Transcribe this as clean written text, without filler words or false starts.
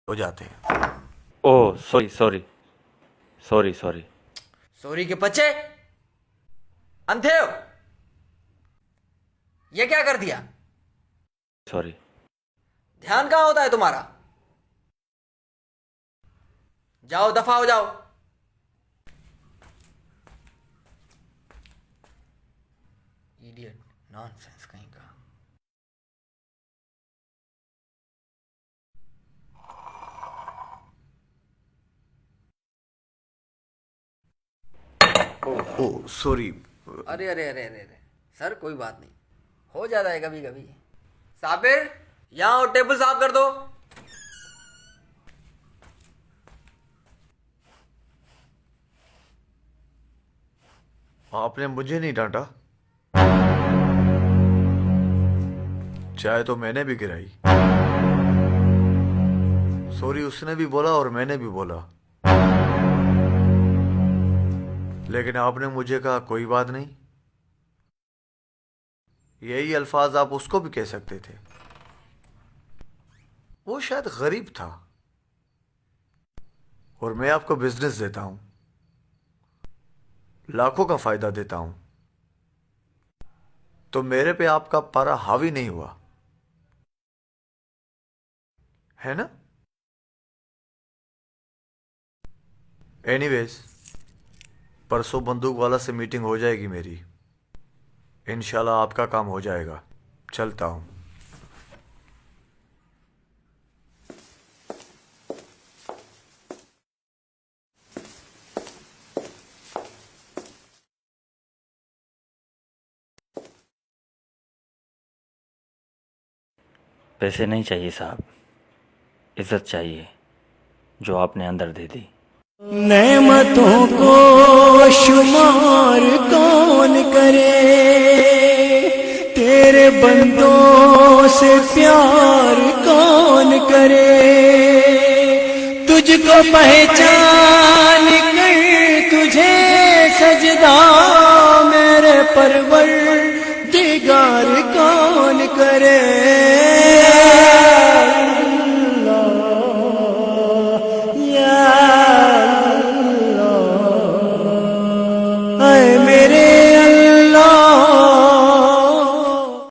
हो जाते हैं। Oh sorry sorry sorry sorry. Sorry के बच्चे अंधे हो? ये क्या कर दिया? सॉरी। ध्यान कहाँ होता है तुम्हारा? जाओ दफा हो जाओ। इडियट नॉनसेंस कहीं का। ओ सॉरी। अरे अरे अरे अरे अरे सर कोई बात नहीं, हो जाता है कभी कभी। साबिर यहाँ आओ, टेबल साफ कर दो। आपने मुझे नहीं डांटा, चाय तो मैंने भी गिराई। सॉरी उसने भी बोला और मैंने भी बोला, लेकिन आपने मुझे कहा कोई बात नहीं। यही अल्फाज आप उसको भी कह सकते थे। वो शायद गरीब था और मैं आपको बिजनेस देता हूं, लाखों का फायदा देता हूं, तो मेरे पे आपका पारा हावी नहीं हुआ है ना? एनीवेज, परसों बंदूक वाला से मीटिंग हो जाएगी मेरी। इंशाल्लाह आपका काम हो जाएगा। चलता हूं। पैसे नहीं चाहिए साहब, इज्जत चाहिए जो आपने अंदर दे दी। नेमतों को शुमार कौन करे, तेरे बंदों से प्यार कौन करे। तुझको पहचान कर तुझे सजदा मेरे परवर